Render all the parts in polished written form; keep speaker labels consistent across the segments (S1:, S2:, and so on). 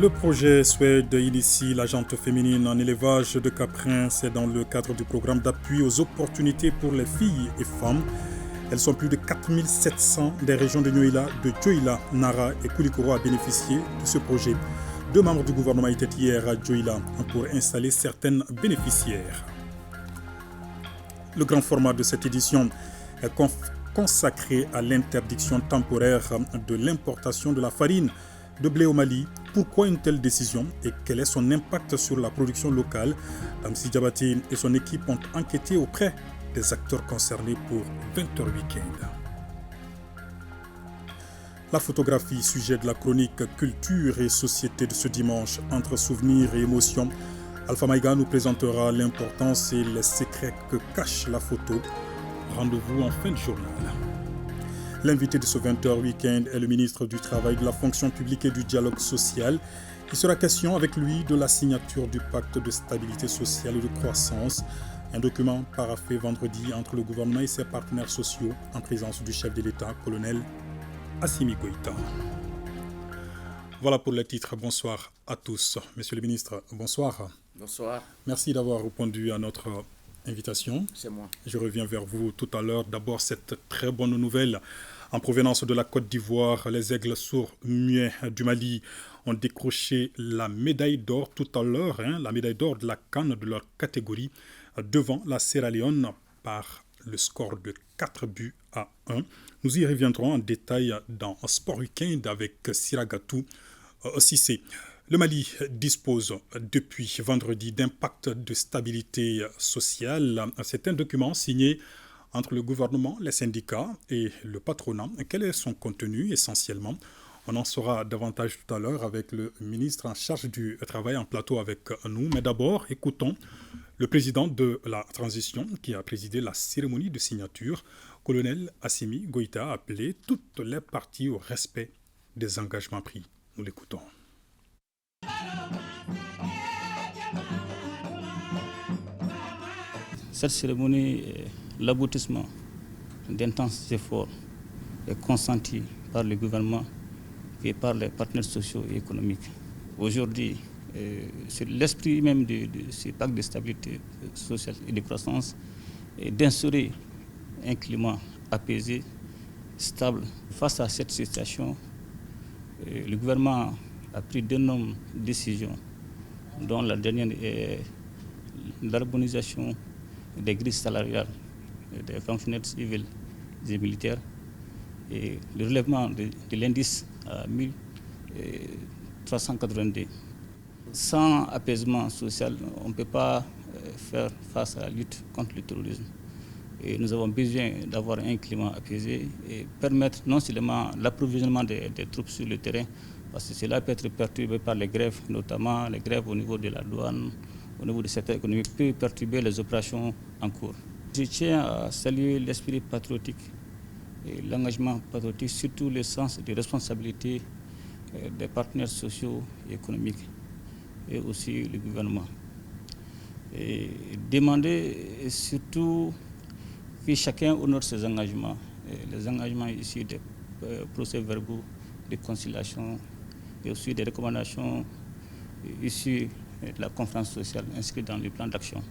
S1: Le projet Suède initie la jante féminine en élevage de caprins. C'est dans le cadre du programme d'appui aux opportunités pour les filles et femmes. Elles sont plus de 4700 des régions de Dioïla, Nara et Koulikoro à bénéficier de ce projet. Deux membres du gouvernement étaient hier à Dioïla pour installer certaines bénéficiaires. Le grand format de cette édition est consacré à l'interdiction temporaire de l'importation de la farine de blé au Mali. Pourquoi une telle décision et quel est son impact sur la production locale? Tamsi Diabaté et son équipe ont enquêté auprès des acteurs concernés pour 20h Week-end. La photographie, sujet de la chronique Culture et Société de ce dimanche, entre souvenirs et émotions. Alpha Maïga nous présentera l'importance et les secrets que cache la photo. Rendez-vous en fin de journal. L'invité de ce 20h Week-end est le ministre du Travail, de la Fonction publique et du Dialogue social. Il sera question avec lui de la signature du pacte de stabilité sociale et de croissance, un document paraphé vendredi entre le gouvernement et ses partenaires sociaux en présence du chef de l'État, colonel Assimi Goïta. Voilà pour les titres. Bonsoir à tous. Monsieur le ministre, bonsoir.
S2: Bonsoir.
S1: Merci d'avoir répondu à notre invitation.
S2: C'est moi.
S1: Je reviens vers vous tout à l'heure. D'abord, cette très bonne nouvelle en provenance de la Côte d'Ivoire. Les aigles sourds-muets du Mali ont décroché la médaille d'or tout à l'heure, la médaille d'or de la CAN de leur catégorie devant la Sierra Leone par le score de 4-1. Nous y reviendrons en détail dans Sport Week-end avec Siragatou Cissé. Le Mali dispose depuis vendredi d'un pacte de stabilité sociale. C'est un document signé entre le gouvernement, les syndicats et le patronat. Quel est son contenu essentiellement? On en saura davantage tout à l'heure avec le ministre en charge du travail en plateau avec nous. Mais d'abord, écoutons le président de la transition qui a présidé la cérémonie de signature, colonel Assimi Goïta, a appelé toutes les parties au respect des engagements pris. Nous l'écoutons.
S3: Cette cérémonie est l'aboutissement d'intenses efforts consentis par le gouvernement et par les partenaires sociaux et économiques. Aujourd'hui, c'est l'esprit même de ce pacte de stabilité sociale et de croissance d'instaurer un climat apaisé, stable. Face à cette situation, le gouvernement a pris d'énormes décisions, dont la dernière est l'harmonisation des grilles salariales des fonctionnaires civils et militaires et le relèvement de l'indice à 1382. Sans apaisement social, on ne peut pas faire face à la lutte contre le terrorisme. Et nous avons besoin d'avoir un climat apaisé et permettre non seulement l'approvisionnement des troupes sur le terrain, parce que cela peut être perturbé par les grèves, notamment les grèves au niveau de la douane, au niveau du secteur économique, peut perturber les opérations en cours. Je tiens à saluer l'esprit patriotique et l'engagement patriotique, surtout le sens de responsabilité des partenaires sociaux et économiques et aussi le gouvernement. Et demander surtout que chacun honore ses engagements, les engagements issus des procès-verbaux de conciliation et aussi des recommandations issues de la conférence sociale inscrite dans le plan d'action.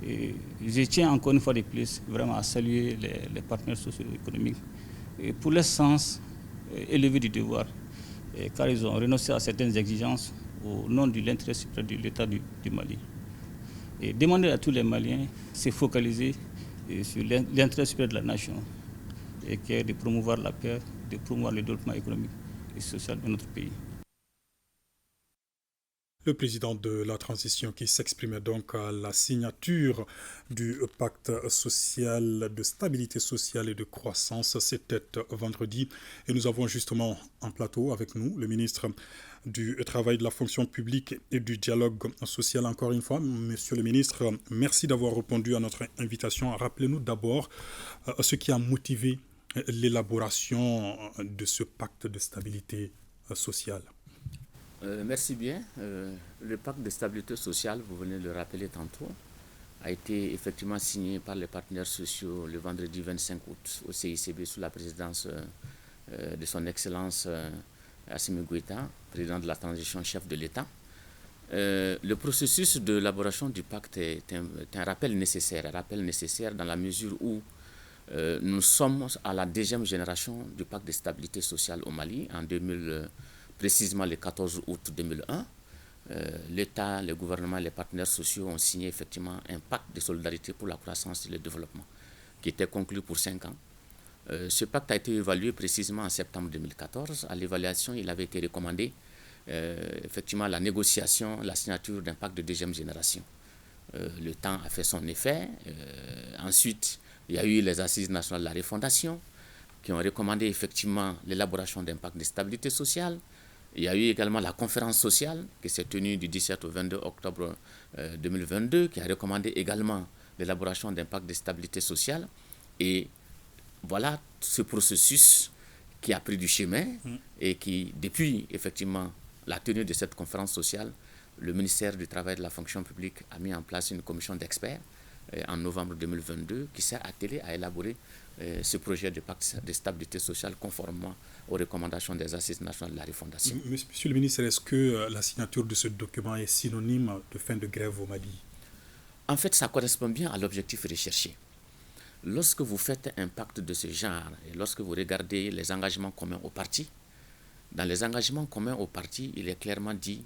S3: Et je tiens encore une fois de plus vraiment à saluer les partenaires socio-économiques pour le sens élevé du devoir, car ils ont renoncé à certaines exigences au nom de l'intérêt supérieur de l'État du Mali. Et demander à tous les Maliens de se focaliser sur l'intérêt supérieur de la nation, et qui est de promouvoir la paix, de promouvoir le développement économique et social de notre pays.
S1: Le président de la transition qui s'exprimait donc à la signature du pacte social de stabilité sociale et de croissance, c'était vendredi. Et nous avons justement en plateau avec nous le ministre du Travail, de la Fonction publique et du Dialogue social. Encore une fois, monsieur le ministre, merci d'avoir répondu à notre invitation. Rappelez-nous d'abord ce qui a motivé l'élaboration de ce pacte de stabilité sociale.
S2: Merci bien. Le pacte de stabilité sociale, vous venez de le rappeler tantôt, a été effectivement signé par les partenaires sociaux le vendredi 25 août au CICB sous la présidence de son Excellence Assimi Goïta, président de la transition, chef de l'État. Le processus d'élaboration du pacte est un rappel nécessaire dans la mesure où nous sommes à la deuxième génération du pacte de stabilité sociale au Mali, précisément le 14 août 2001. L'État, le gouvernement et les partenaires sociaux ont signé effectivement un pacte de solidarité pour la croissance et le développement qui était conclu pour 5 ans. Ce pacte a été évalué précisément en septembre 2014. À l'évaluation, il avait été recommandé effectivement la négociation, la signature d'un pacte de deuxième génération. Le temps a fait son effet. Ensuite, il y a eu les assises nationales de la refondation qui ont recommandé effectivement l'élaboration d'un pacte de stabilité sociale. Il y a eu également la conférence sociale qui s'est tenue du 17 au 22 octobre 2022 qui a recommandé également l'élaboration d'un pacte de stabilité sociale. Et voilà ce processus qui a pris du chemin et qui, depuis effectivement la tenue de cette conférence sociale, le ministère du Travail et de la Fonction publique a mis en place une commission d'experts en novembre 2022 qui s'est attelée à élaborer ce projet de pacte de stabilité sociale conformément aux recommandations des assises nationales de la refondation.
S1: Monsieur le ministre, est-ce que la signature de ce document est synonyme de fin de grève au Mali?
S2: En fait, ça correspond bien à l'objectif recherché. Lorsque vous faites un pacte de ce genre et lorsque vous regardez les engagements communs aux partis, dans les engagements communs aux partis, il est clairement dit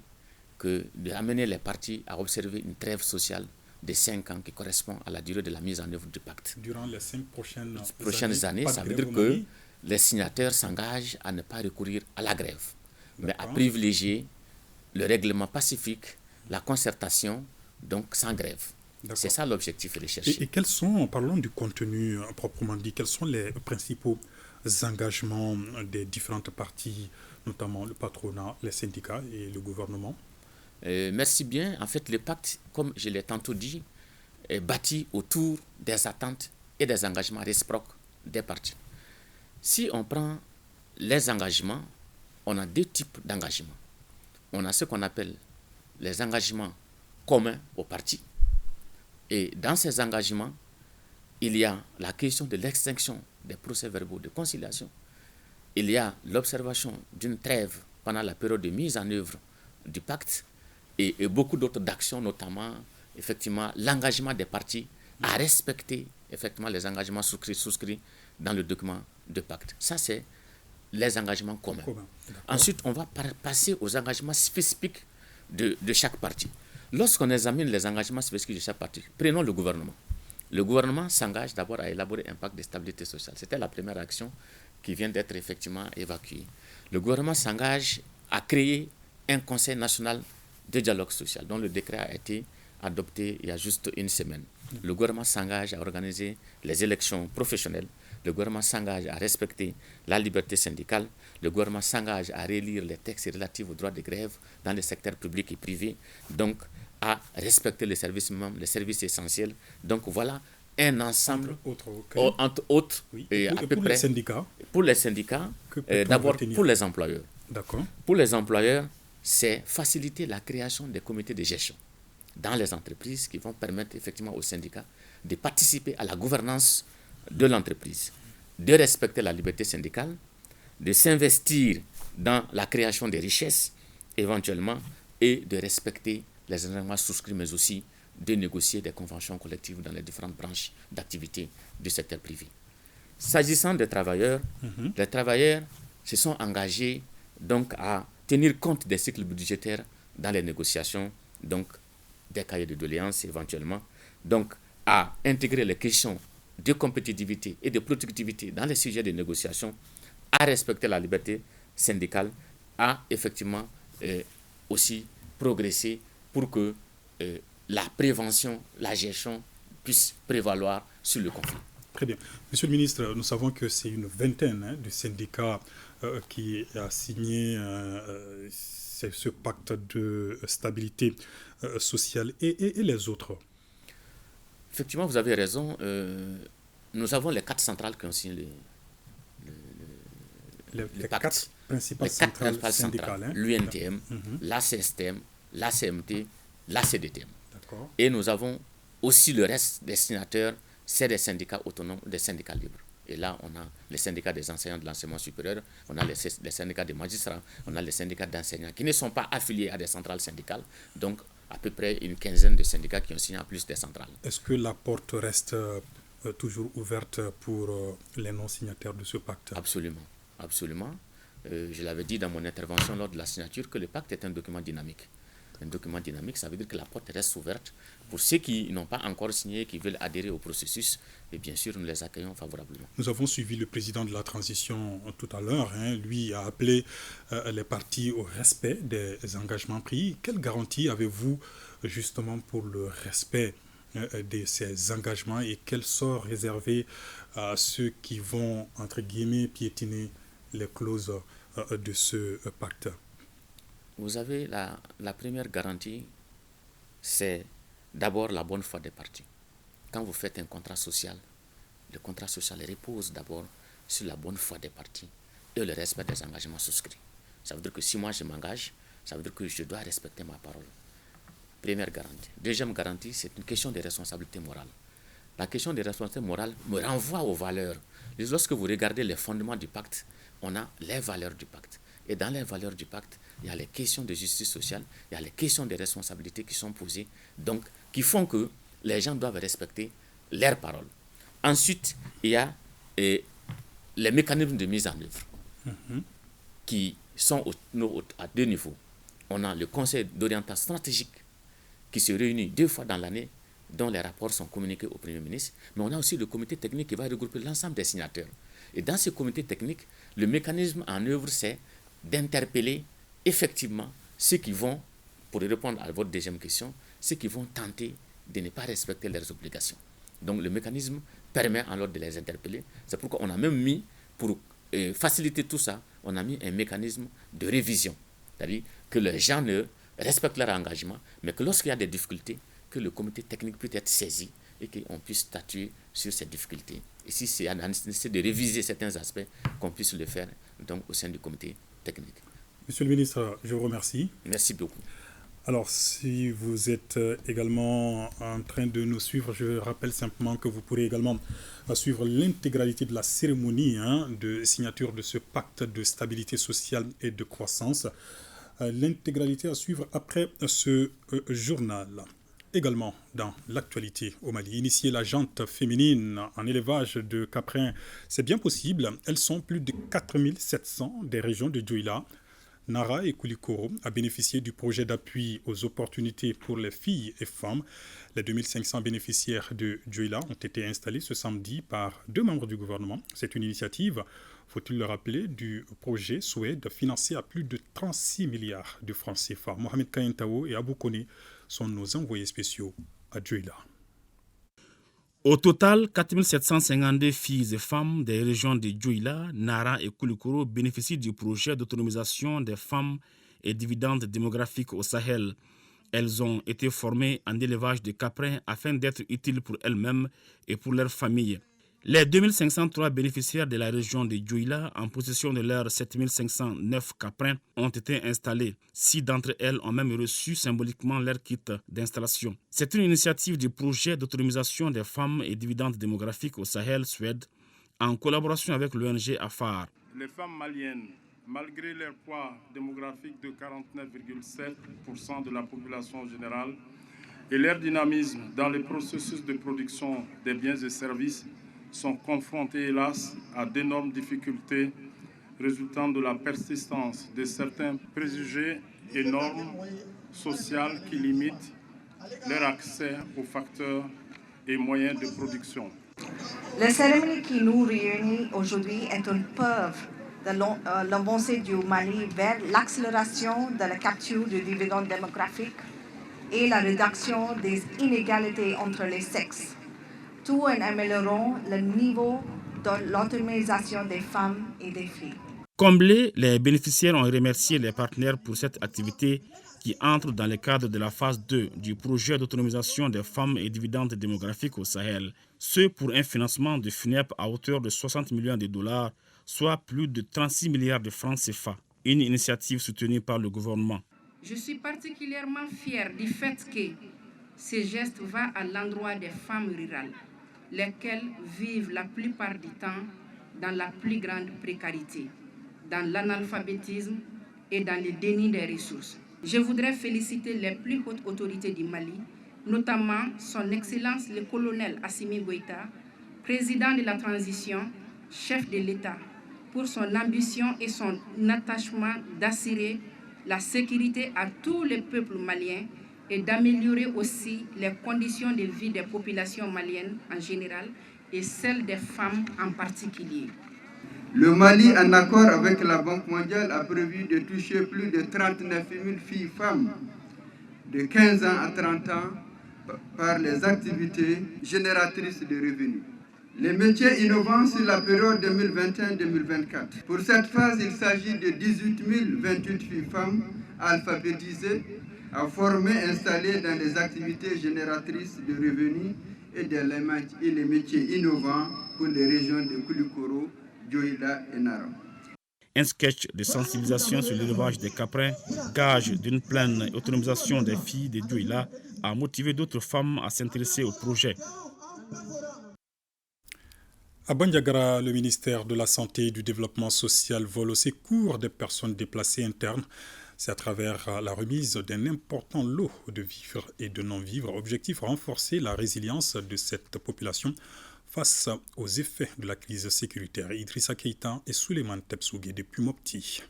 S2: que d'amener les partis à observer une trêve sociale de 5 ans qui correspond à la durée de la mise en œuvre du pacte.
S1: Durant les 5
S2: prochaines années, ça veut dire que les signataires s'engagent à ne pas recourir à la grève, mais à privilégier le règlement pacifique, la concertation, donc sans grève. C'est ça l'objectif recherché.
S1: Et quels sont, parlons du contenu proprement dit, quels sont les principaux engagements des différentes parties, notamment le patronat, les syndicats et le gouvernement?
S2: Merci bien. En fait, le pacte, comme je l'ai tantôt dit, est bâti autour des attentes et des engagements réciproques des parties. Si on prend les engagements, on a 2 types d'engagements. On a ce qu'on appelle les engagements communs aux parties. Et dans ces engagements, il y a la question de l'extinction des procès-verbaux de conciliation. Il y a l'observation d'une trêve pendant la période de mise en œuvre du pacte et beaucoup d'autres actions, notamment effectivement l'engagement des parties à respecter effectivement les engagements souscrits dans le document de pacte. Ça, c'est les engagements communs. Ensuite, on va passer aux engagements spécifiques de chaque partie. Lorsqu'on examine les engagements spécifiques de chaque partie, prenons le gouvernement. Le gouvernement s'engage d'abord à élaborer un pacte de stabilité sociale. C'était la première action qui vient d'être effectivement évacuée. Le gouvernement s'engage à créer un conseil national de dialogue social dont le décret a été adopté il y a juste une semaine. Le gouvernement s'engage à organiser les élections professionnelles. Le gouvernement s'engage à respecter la liberté syndicale. Le gouvernement s'engage à relire les textes relatifs aux droits de grève dans le secteur public et privé. Donc, à respecter les services minimums, les services essentiels. Donc, voilà un ensemble, entre autres,
S1: oui.
S2: à peu près.
S1: Pour les syndicats,
S2: d'abord pour les employeurs.
S1: D'accord.
S2: Pour les employeurs, c'est faciliter la création des comités de gestion dans les entreprises qui vont permettre effectivement aux syndicats de participer à la gouvernance de l'entreprise, de respecter la liberté syndicale, de s'investir dans la création des richesses éventuellement et de respecter les engagements souscrits, mais aussi de négocier des conventions collectives dans les différentes branches d'activité du secteur privé. S'agissant des travailleurs, les travailleurs se sont engagés donc à tenir compte des cycles budgétaires dans les négociations, donc des cahiers de doléances éventuellement, donc à intégrer les questions de compétitivité et de productivité dans les sujets de négociation, à respecter la liberté syndicale, à effectivement aussi progresser pour que la prévention, la gestion puisse prévaloir sur le conflit.
S1: Très bien. Monsieur le ministre, nous savons que c'est une vingtaine de syndicats qui a signé ce pacte de stabilité sociale et les autres.
S2: Effectivement, vous avez raison. Nous avons les 4 centrales qui ont signé le pacte.
S1: 4 principales centrales syndicales.
S2: L'UNTM, la CSTM, la CMT, la CDTM.
S1: D'accord.
S2: Et nous avons aussi le reste des signataires, c'est des syndicats autonomes, des syndicats libres. Et là, on a les syndicats des enseignants de l'enseignement supérieur, on a les syndicats des magistrats, on a les syndicats d'enseignants qui ne sont pas affiliés à des centrales syndicales. Donc, à peu près une quinzaine de syndicats qui ont signé en plus des centrales.
S1: Est-ce que la porte reste toujours ouverte pour les non-signataires de ce pacte?
S2: Absolument, absolument. Je l'avais dit dans mon intervention lors de la signature que le pacte est un document dynamique. Un document dynamique, ça veut dire que la porte reste ouverte pour ceux qui n'ont pas encore signé, qui veulent adhérer au processus. Et bien sûr, nous les accueillons favorablement.
S1: Nous avons suivi le président de la transition tout à l'heure. Lui a appelé les partis au respect des engagements pris. Quelle garantie avez-vous justement pour le respect de ces engagements et quel sort réservé à ceux qui vont, entre guillemets, piétiner les clauses de ce pacte?
S2: Vous avez la première garantie, c'est d'abord la bonne foi des partis. Quand vous faites un contrat social, le contrat social repose d'abord sur la bonne foi des partis et le respect des engagements souscrits. Ça veut dire que si moi je m'engage, ça veut dire que je dois respecter ma parole. Première garantie. Deuxième garantie, c'est une question de responsabilité morale. La question de responsabilité morale me renvoie aux valeurs. Lorsque vous regardez les fondements du pacte, on a les valeurs du pacte. Et dans les valeurs du pacte, il y a les questions de justice sociale, il y a les questions de responsabilité qui sont posées, donc qui font que les gens doivent respecter leurs paroles. Ensuite, il y a les mécanismes de mise en œuvre qui sont à deux niveaux. On a le conseil d'orientation stratégique qui se réunit 2 fois dans l'année, dont les rapports sont communiqués au Premier ministre, mais on a aussi le comité technique qui va regrouper l'ensemble des signataires. Et dans ce comité technique, le mécanisme en œuvre, c'est d'interpeller effectivement ceux qui vont, pour répondre à votre deuxième question, ceux qui vont tenter de ne pas respecter leurs obligations. Donc le mécanisme permet alors de les interpeller. C'est pourquoi on a même mis, pour faciliter tout ça, on a mis un mécanisme de révision. C'est-à-dire que les gens ne respectent leur engagement, mais que lorsqu'il y a des difficultés, que le comité technique peut être saisi et qu'on puisse statuer sur ces difficultés. Et si c'est la nécessité de réviser certains aspects, qu'on puisse le faire donc, au sein du comité technique.
S1: Monsieur le ministre, je vous remercie.
S2: Merci beaucoup.
S1: Alors, si vous êtes également en train de nous suivre, je rappelle simplement que vous pourrez également suivre l'intégralité de la cérémonie de signature de ce pacte de stabilité sociale et de croissance. L'intégralité à suivre après ce journal. Également dans l'actualité au Mali, initier la jante féminine en élevage de caprins, c'est bien possible. Elles sont plus de 4700 des régions de Dioula, Nara et Koulikoro a bénéficié du projet d'appui aux opportunités pour les filles et femmes. Les 2500 bénéficiaires de Dioula ont été installés ce samedi par 2 membres du gouvernement. C'est une initiative, faut-il le rappeler, du projet Suède financé à plus de 36 milliards de francs CFA. Mohamed Kayentao et Abou Kone sont nos envoyés spéciaux à Dioula.
S4: Au total, 4752 filles et femmes des régions de Dioula, Nara et Koulikoro bénéficient du projet d'autonomisation des femmes et dividendes démographiques au Sahel. Elles ont été formées en élevage de caprins afin d'être utiles pour elles-mêmes et pour leurs familles. Les 2503 bénéficiaires de la région de Dioula, en possession de leurs 7509 caprins, ont été installés. 6 d'entre elles ont même reçu symboliquement leur kit d'installation. C'est une initiative du projet d'autonomisation des femmes et dividendes démographiques au Sahel, Suède, en collaboration avec l'ONG AFAR.
S5: Les femmes maliennes, malgré leur poids démographique de 49,7% de la population générale et leur dynamisme dans le processus de production des biens et services, sont confrontés, hélas, à d'énormes difficultés résultant de la persistance de certains préjugés et normes sociales qui limitent leur accès aux facteurs et moyens de production.
S6: La cérémonie qui nous réunit aujourd'hui est une preuve de l'avancée du Mali vers l'accélération de la capture du dividende démographique et la réduction des inégalités entre les sexes, tout en améliorant le niveau de l'autonomisation des femmes et des filles.
S4: Comblés, les bénéficiaires ont remercié les partenaires pour cette activité qui entre dans le cadre de la phase 2 du projet d'autonomisation des femmes et dividendes démographiques au Sahel. Ce pour un financement de FUNEP à hauteur de 60 millions de dollars, soit plus de 36 milliards de francs CFA. Une initiative soutenue par le gouvernement.
S7: Je suis particulièrement fière du fait que ce geste va à l'endroit des femmes rurales lesquels vivent la plupart du temps dans la plus grande précarité, dans l'analphabétisme et dans le déni des ressources. Je voudrais féliciter les plus hautes autorités du Mali, notamment son Excellence le colonel Assimi Goïta, président de la transition, chef de l'État, pour son ambition et son attachement d'assurer la sécurité à tous les peuples maliens et d'améliorer aussi les conditions de vie des populations maliennes en général et celles des femmes en particulier.
S8: Le Mali, en accord avec la Banque mondiale, a prévu de toucher plus de 39 000 filles-femmes de 15 ans à 30 ans par les activités génératrices de revenus. Les métiers innovants sur la période 2021-2024. Pour cette phase, il s'agit de 18 028 filles-femmes alphabétisées, à former, installées dans les activités génératrices de revenus et les métiers innovants pour les régions de Koulikoro, Dioïla et Nara.
S4: Un sketch de sensibilisation sur l'élevage des caprins, gage d'une pleine autonomisation des filles de Dioïla, a motivé d'autres femmes à s'intéresser au projet.
S1: À Bandiagara, le ministère de la Santé et du Développement social vole au secours des personnes déplacées internes. C'est à travers la remise d'un important lot de vivres et de non-vivres. Objectif, renforcer la résilience de cette population face aux effets de la crise sécuritaire. Idrissa Keïta et Souleymane Tebsougué depuis Mopti.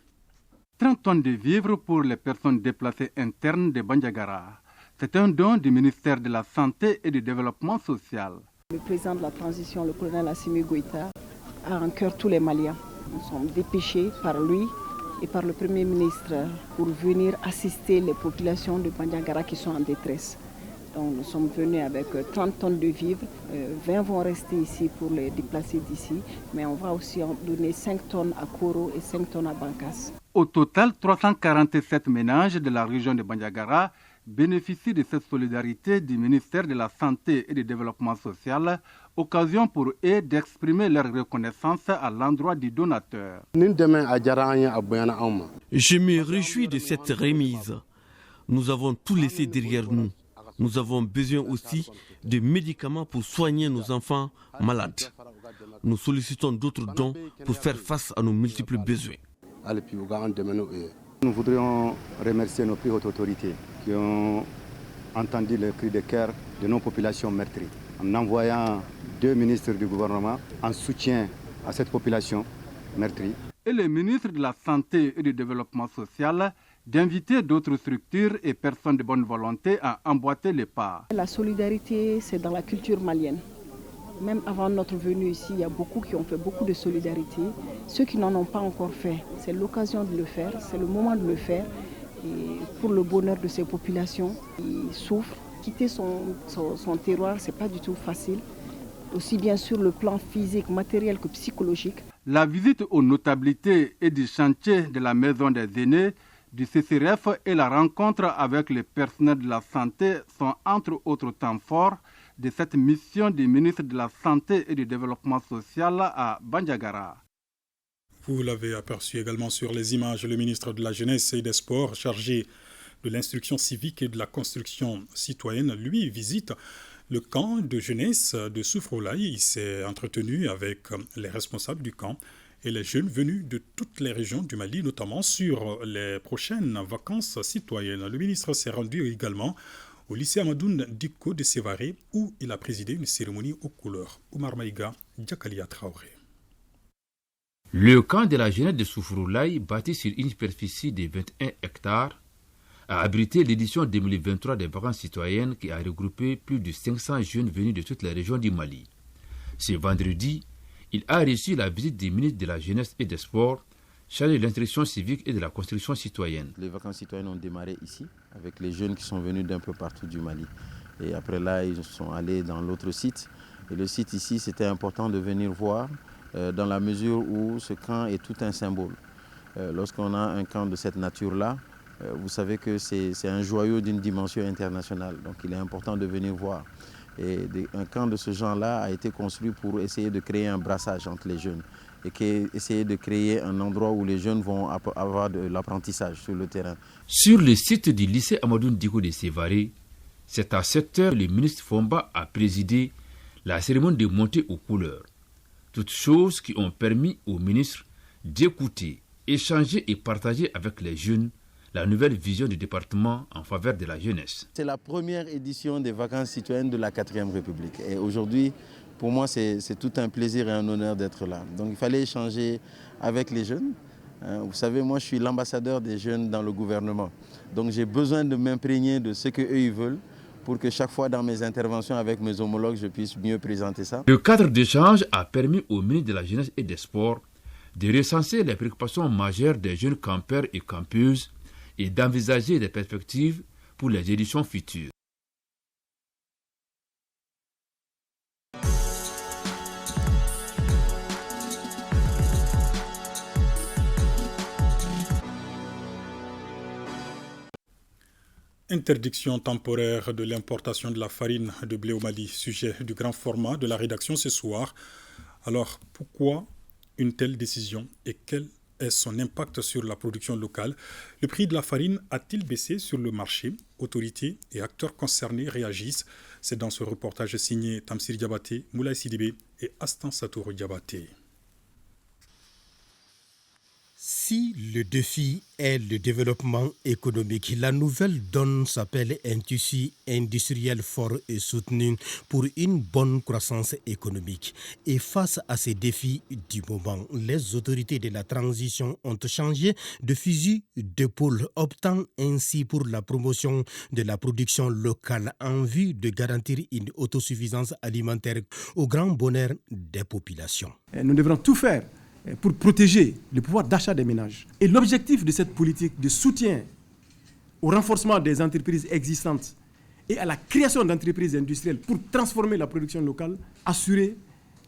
S9: 30 tonnes de vivres pour les personnes déplacées internes de Bandiagara. C'est un don du ministère de la Santé et du Développement social.
S10: Le président de la transition, le colonel Assimi Goïta, a en cœur tous les Maliens. Nous sommes dépêchés par lui et par le Premier ministre pour venir assister les populations de Bandiagara qui sont en détresse. Donc nous sommes venus avec 30 tonnes de vivres, 20 vont rester ici pour les déplacer d'ici, mais on va aussi en donner 5 tonnes à Koro et 5 tonnes à Bankas.
S9: Au total, 347 ménages de la région de Bandiagara bénéficient de cette solidarité du ministère de la Santé et du Développement social, occasion pour eux d'exprimer leur reconnaissance à l'endroit du donateur.
S11: Je me réjouis de cette remise. Nous avons tout laissé derrière nous. Nous avons besoin aussi de médicaments pour soigner nos enfants malades. Nous sollicitons d'autres dons pour faire face à nos multiples besoins.
S12: Nous voudrions remercier nos plus hautes autorités qui ont entendu le cri de cœur de nos populations meurtries en envoyant 2 ministres du gouvernement en soutien à cette population meurtrie.
S9: Et le ministre de la Santé et du Développement social d'inviter d'autres structures et personnes de bonne volonté à emboîter les pas.
S10: La solidarité, c'est dans la culture malienne. Même avant notre venue ici, il y a beaucoup qui ont fait beaucoup de solidarité. Ceux qui n'en ont pas encore fait, c'est l'occasion de le faire, c'est le moment de le faire. Et pour le bonheur de ces populations qui souffrent, quitter son terroir, ce n'est pas du tout facile, aussi bien sur le plan physique, matériel que psychologique.
S9: La visite aux notabilités et du chantier de la maison des aînés du CCRF et la rencontre avec les personnels de la santé sont entre autres temps forts de cette mission du ministre de la Santé et du Développement social à Bandiagara.
S1: Vous l'avez aperçu également sur les images, le ministre de la Jeunesse et des Sports, chargé de l'instruction civique et de la construction citoyenne, lui visite le camp de jeunesse de Soufroulaye. Il s'est entretenu avec les responsables du camp et les jeunes venus de toutes les régions du Mali, notamment sur les prochaines vacances citoyennes. Le ministre s'est rendu également au lycée Amadoun Diko de Sévaré, où il a présidé une cérémonie aux couleurs. Oumar Maïga, Diakalia Traoré.
S13: Le camp de la jeunesse de Soufroulaye, bâti sur une superficie de 21 hectares, a abrité l'édition 2023 des vacances citoyennes qui a regroupé plus de 500 jeunes venus de toutes les régions du Mali. Ce vendredi, il a reçu la visite du ministre de la Jeunesse et des Sports, chargé de l'instruction civique et de la construction citoyenne.
S14: Les vacances citoyennes ont démarré ici, avec les jeunes qui sont venus d'un peu partout du Mali. Et après là, ils sont allés dans l'autre site. Et le site ici, c'était important de venir voir, dans la mesure où ce camp est tout un symbole. Lorsqu'on a un camp de cette nature-là, vous savez que c'est un joyau d'une dimension internationale. Donc il est important de venir voir. Et un camp de ce genre-là a été construit pour essayer de créer un brassage entre les jeunes et essayer de créer un endroit où les jeunes vont avoir de l'apprentissage sur le terrain.
S13: Sur le site du lycée Amadoun Diko de Sévaré, c'est à 7h le ministre Fomba a présidé la cérémonie de montée aux couleurs. Toutes choses qui ont permis au ministre d'écouter, échanger et partager avec les jeunes la nouvelle vision du département en faveur de la jeunesse.
S14: C'est la première édition des vacances citoyennes de la 4e République. Et aujourd'hui, pour moi, c'est tout un plaisir et un honneur d'être là. Donc il fallait échanger avec les jeunes. Vous savez, moi je suis l'ambassadeur des jeunes dans le gouvernement. Donc j'ai besoin de m'imprégner de ce qu'eux ils veulent pour que chaque fois dans mes interventions avec mes homologues, je puisse mieux présenter ça.
S13: Le cadre d'échange a permis au ministre de la Jeunesse et des Sports de recenser les préoccupations majeures des jeunes campeurs et campeuses et d'envisager des perspectives pour les éditions futures.
S1: Interdiction temporaire de l'importation de la farine de blé au Mali, sujet du grand format de la rédaction ce soir. Alors, pourquoi une telle décision et quel est son impact sur la production locale? Le prix de la farine a-t-il baissé sur le marché? Autorités et acteurs concernés réagissent. C'est dans ce reportage signé Tamsir Diabaté, Moulay Sidibé et Astan Satour Diabaté.
S15: Si le défi est le développement économique, la nouvelle donne s'appelle un tissu industriel fort et soutenu pour une bonne croissance économique. Et face à ces défis du moment, les autorités de la transition ont changé de fusil d'épaule, optant ainsi pour la promotion de la production locale en vue de garantir une autosuffisance alimentaire au grand bonheur des populations.
S16: Nous devrons tout faire pour protéger le pouvoir d'achat des ménages. Et l'objectif de cette politique de soutien au renforcement des entreprises existantes et à la création d'entreprises industrielles pour transformer la production locale, assurer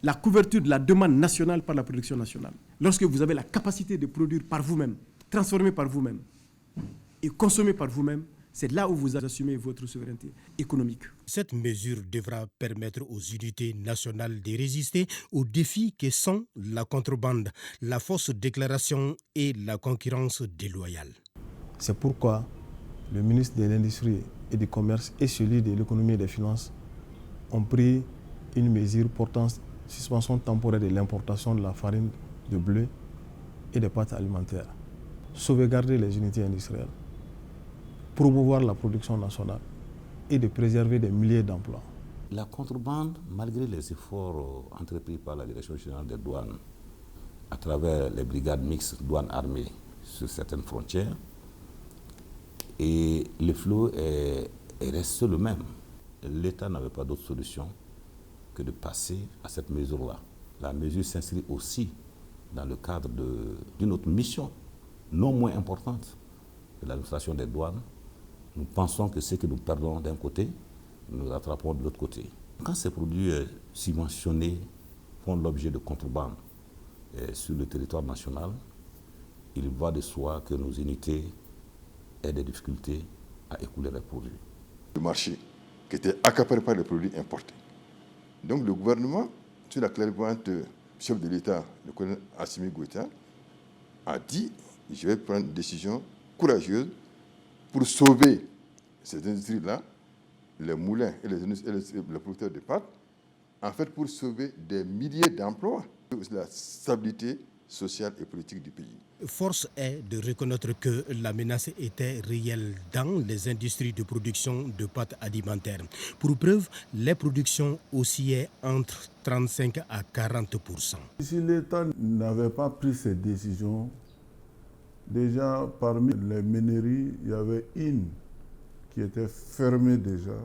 S16: la couverture de la demande nationale par la production nationale. Lorsque vous avez la capacité de produire par vous-même, transformer par vous-même et consommer par vous-même, c'est là où vous assumez votre souveraineté économique.
S15: Cette mesure devra permettre aux unités nationales de résister aux défis que sont la contrebande, la fausse déclaration et la concurrence déloyale.
S17: C'est pourquoi le ministre de l'Industrie et du Commerce et celui de l'Économie et des Finances ont pris une mesure portant suspension temporaire de l'importation de la farine de blé et des pâtes alimentaires, sauvegarder les unités industrielles, promouvoir la production nationale et de préserver des milliers d'emplois.
S18: La contrebande, malgré les efforts entrepris par la Direction générale des douanes à travers les brigades mixtes douanes armées sur certaines frontières, et le flot reste le même. L'État n'avait pas d'autre solution que de passer à cette mesure-là. La mesure s'inscrit aussi dans le cadre d'une autre mission, non moins importante, de l'administration des douanes. Nous pensons que ce que nous perdons d'un côté, nous rattrapons de l'autre côté. Quand ces produits subventionnés font l'objet de contrebande sur le territoire national, il va de soi que nos unités aient des difficultés à écouler les produits.
S19: Le marché qui était accaparé par les produits importés. Donc le gouvernement, sous la clairvoyante chef de l'État, le colonel Assimi Goïta, a dit « je vais prendre une décision courageuse pour sauver ces industries-là, les moulins et les producteurs de pâtes, en fait pour sauver des milliers d'emplois, la stabilité sociale et politique du pays.
S15: Force est de reconnaître que la menace était réelle dans les industries de production de pâtes alimentaires. Pour preuve, les productions oscillaient entre 35 à 40%.
S17: Si l'État n'avait pas pris ces décisions, déjà, parmi les maineries, il y avait une qui était fermée déjà.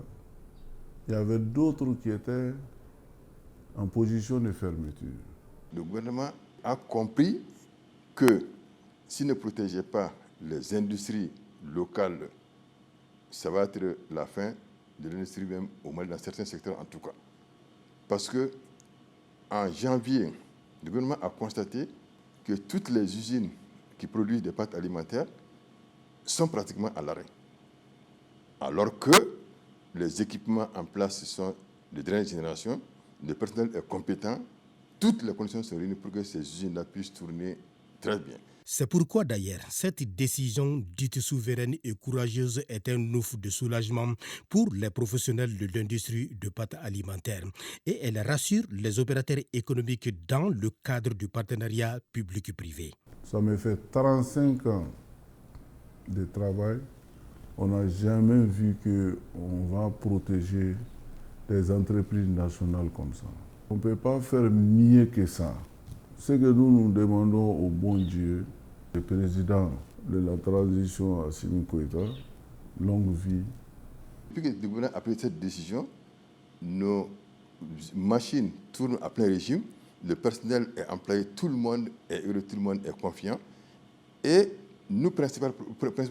S17: Il y avait d'autres qui étaient en position de fermeture.
S19: Le gouvernement a compris que s'il ne protégeait pas les industries locales, ça va être la fin de l'industrie même au Mali, dans certains secteurs en tout cas. Parce que en janvier, le gouvernement a constaté que toutes les usines qui produisent des pâtes alimentaires sont pratiquement à l'arrêt. Alors que les équipements en place sont de dernière génération, le personnel est compétent, toutes les conditions sont réunies pour que ces usines-là puissent tourner très bien.
S15: C'est pourquoi d'ailleurs, cette décision dite souveraine et courageuse est un ouf de soulagement pour les professionnels de l'industrie de pâtes alimentaires. Et elle rassure les opérateurs économiques dans le cadre du partenariat public-privé.
S20: Ça me fait 35 ans de travail. On n'a jamais vu qu'on va protéger des entreprises nationales comme ça. On ne peut pas faire mieux que ça. Ce que nous demandons au bon Dieu, le président de la transition Assimi Goïta, longue vie.
S19: Depuis que le gouvernement a pris cette décision, nos machines tournent à plein régime, le personnel est employé, tout le monde est heureux, tout le monde est confiant. Et nous, principaux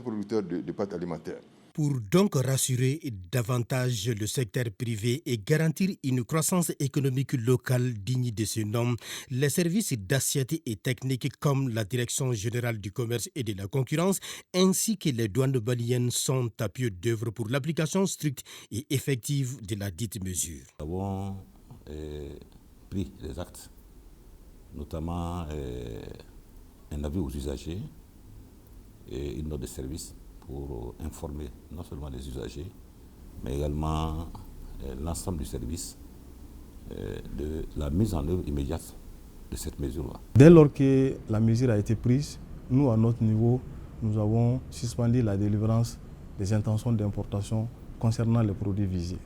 S19: producteurs de pâtes alimentaires.
S15: Pour donc rassurer davantage le secteur privé et garantir une croissance économique locale digne de ce nom, les services d'assiette et techniques comme la Direction générale du commerce et de la concurrence ainsi que les douanes maliennes sont à pied d'œuvre pour l'application stricte et effective de la dite mesure.
S18: Nous avons pris les actes, notamment un avis aux usagers et une note de service pour informer non seulement les usagers, mais également l'ensemble du service de la mise en œuvre immédiate de cette mesure-là.
S17: Dès lors que la mesure a été prise, nous, à notre niveau, nous avons suspendu la délivrance des intentions d'importation concernant les produits visés.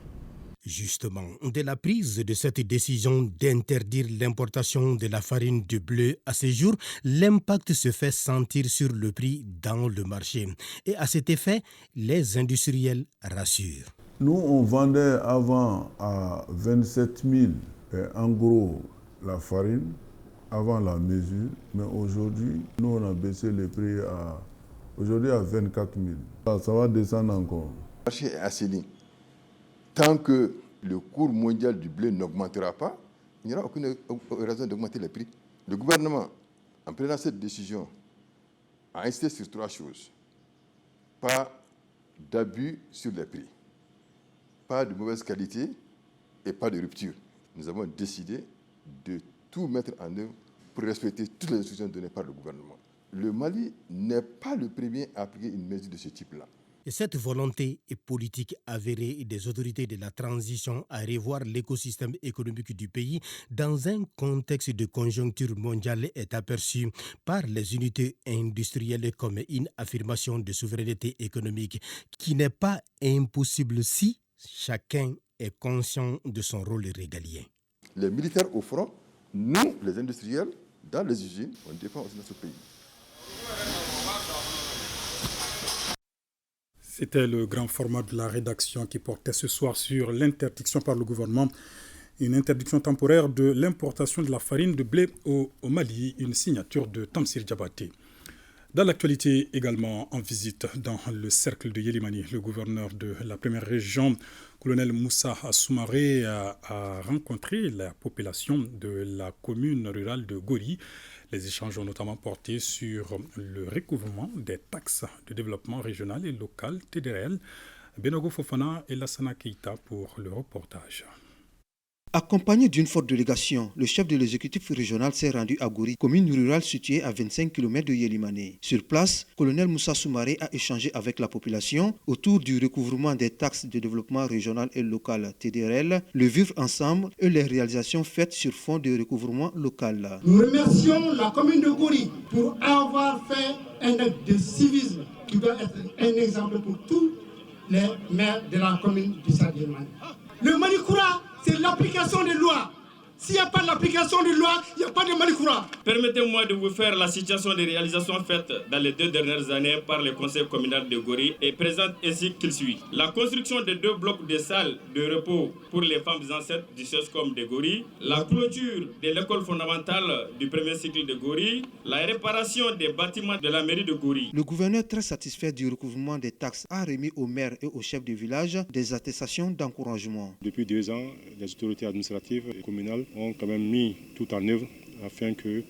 S15: Justement, de la prise de cette décision d'interdire l'importation de la farine de blé à ce jour, l'impact se fait sentir sur le prix dans le marché. Et à cet effet, les industriels rassurent.
S20: Nous, on vendait avant à 27 000 en gros la farine, avant la mesure, mais aujourd'hui, nous, on a baissé le prix à 24 000. Ça va descendre encore.
S19: Le marché est assaini. Tant que le cours mondial du blé n'augmentera pas, il n'y aura aucune raison d'augmenter les prix. Le gouvernement, en prenant cette décision, a insisté sur 3 choses. Pas d'abus sur les prix, pas de mauvaise qualité et pas de rupture. Nous avons décidé de tout mettre en œuvre pour respecter toutes les instructions données par le gouvernement. Le Mali n'est pas le premier à appliquer une mesure de ce type-là.
S15: Et cette volonté politique avérée des autorités de la transition à revoir l'écosystème économique du pays dans un contexte de conjoncture mondiale est aperçue par les unités industrielles comme une affirmation de souveraineté économique qui n'est pas impossible si chacun est conscient de son rôle régalien.
S19: Les militaires au front, nous, les industriels, dans les usines, on défend aussi notre pays.
S1: C'était le grand format de la rédaction qui portait ce soir sur l'interdiction par le gouvernement, une interdiction temporaire de l'importation de la farine de blé au Mali, une signature de Tamsir Diabaté. Dans l'actualité également, en visite dans le cercle de Yélimani, le gouverneur de la première région, colonel Moussa Soumaré, a rencontré la population de la commune rurale de Gori. Les échanges ont notamment porté sur le recouvrement des taxes de développement régional et local, TDRL. Benogo Fofana et Lassana Keita pour le reportage.
S21: Accompagné d'une forte délégation, le chef de l'exécutif régional s'est rendu à Gori, commune rurale située à 25 km de Yélimane. Sur place, colonel Moussa Soumaré a échangé avec la population autour du recouvrement des taxes de développement régional et local TDRL, le vivre ensemble et les réalisations faites sur fond de recouvrement local.
S22: Nous remercions la commune de Gori pour avoir fait un acte de civisme qui doit être un exemple pour tous les maires de la commune du Yélimane. Le Malikoura, c'est l'application des lois. S'il n'y a pas l'application des lois, il n'y a pas de Malikoura.
S23: Permettez-moi de vous faire la situation des réalisations faites dans les 2 dernières années par le conseil communal de Gori et présente ainsi qu'il suit. La construction de 2 blocs de salles de repos pour les femmes enceintes du CESCOM de Gori, la clôture de l'école fondamentale du premier cycle de Gori, la réparation des bâtiments de la mairie de Gori.
S21: Le gouverneur, très satisfait du recouvrement des taxes, a remis aux maires et aux chefs de village des attestations d'encouragement.
S24: Depuis 2 ans, les autorités administratives et communales ont quand même mis tout en œuvre afin que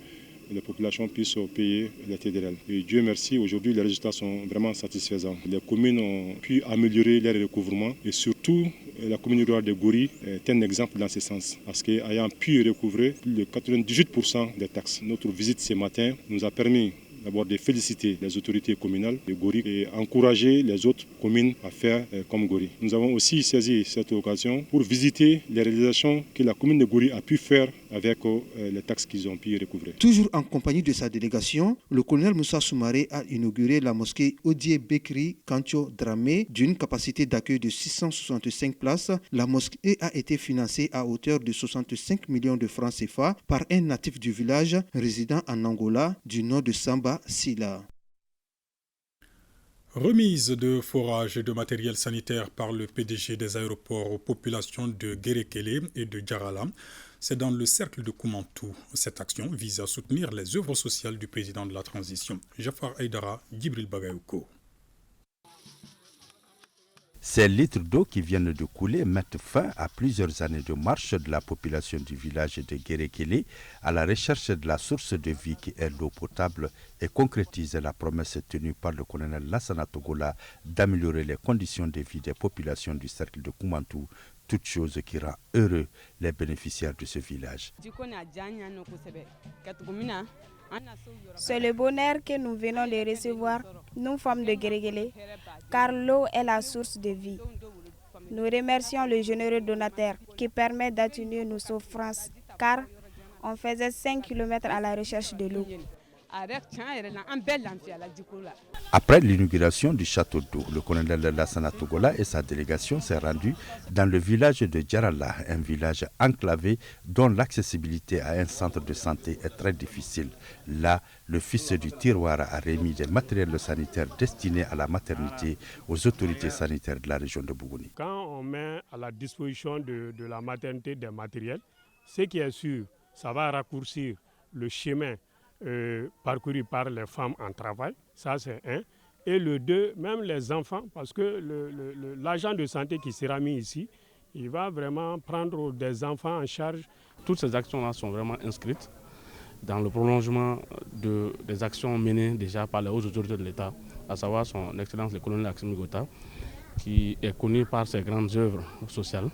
S2: les populations puissent payer les TDRL. Et Dieu merci, aujourd'hui les résultats sont vraiment satisfaisants. Les communes ont pu améliorer leur recouvrement et surtout la commune rurale de Gori est un exemple dans ce sens parce qu'ayant pu recouvrer plus de 98% des taxes. Notre visite ce matin nous a permis d'abord de féliciter les autorités communales de Gori et encourager les autres communes à faire comme Gori. Nous avons aussi saisi cette occasion pour visiter les réalisations que la commune de Gori a pu faire avec les taxes qu'ils ont pu recouvrer.
S21: Toujours en compagnie de sa délégation, le colonel Moussa Soumaré a inauguré la mosquée Odié Bekri Kantio Dramé d'une capacité d'accueil de 665 places. La mosquée a été financée à hauteur de 65 millions de francs CFA par un natif du village résidant en Angola du nom de Samba Sila.
S1: Remise de forages et de matériel sanitaire par le PDG des aéroports aux populations de Guérékélé et de Djarala. C'est dans le cercle de Koumantou. Cette action vise à soutenir les œuvres sociales du président de la transition, Jafar Aïdara Djibril Bagayoko.
S3: Ces litres d'eau qui viennent de couler mettent fin à plusieurs années de marche de la population du village de Guérékélé à la recherche de la source de vie qui est l'eau potable et concrétise la promesse tenue par le colonel Lassana Togola d'améliorer les conditions de vie des populations du cercle de Koumantou, toute chose qui rend heureux les bénéficiaires de ce village.
S5: C'est le bonheur que nous venons de recevoir, nous femmes de Guérékélé, car l'eau est la source de vie. Nous remercions le généreux donateur qui permet d'atténuer nos souffrances, car on faisait 5 km à la recherche de l'eau.
S3: Après l'inauguration du château d'eau, le colonel Lassana Togola et sa délégation s'est rendu dans le village de Djarala, un village enclavé dont l'accessibilité à un centre de santé est très difficile. Là, le fils du tiroir a remis des matériels sanitaires destinés à la maternité aux autorités sanitaires de la région de Bougouni.
S24: Quand on met à la disposition de la maternité des matériels, ce qui est sûr, ça va raccourcir le chemin parcouru par les femmes en travail, ça c'est un. Et le deux, même les enfants, parce que l'agent de santé qui sera mis ici, il va vraiment prendre des enfants en charge.
S4: Toutes ces actions-là sont vraiment inscrites dans le prolongement des actions menées déjà par les hautes autorités de l'État, à savoir son Excellence le colonel Assimi Goïta, qui est connu par ses grandes œuvres sociales,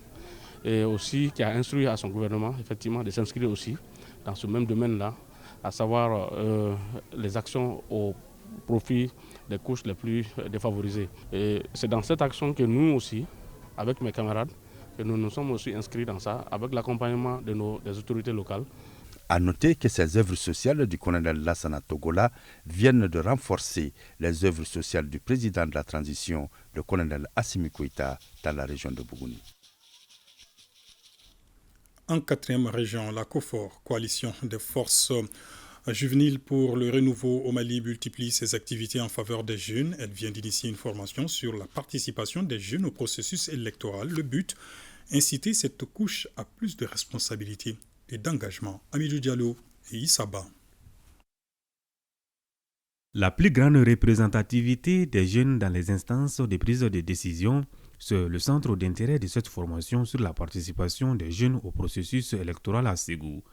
S4: et aussi qui a instruit à son gouvernement effectivement de s'inscrire aussi dans ce même domaine-là, à savoir les actions au profit des couches les plus défavorisées. Et c'est dans cette action que nous aussi, avec mes camarades, que nous nous sommes aussi inscrits dans ça, avec l'accompagnement des autorités locales.
S3: À noter que ces œuvres sociales du colonel Lassana Togola viennent de renforcer les œuvres sociales du président de la transition, le colonel Assimi Goïta, dans la région de Bougouni.
S1: En quatrième région, la COFOR, coalition des forces juvéniles pour le renouveau au Mali, multiplie ses activités en faveur des jeunes. Elle vient d'initier une formation sur la participation des jeunes au processus électoral. Le but, inciter cette couche à plus de responsabilités et d'engagement. Amidou Diallo et Issaba.
S25: La plus grande représentativité des jeunes dans les instances de prise de décision, c'est le centre d'intérêt de cette formation sur la participation des jeunes au processus électoral à Ségou.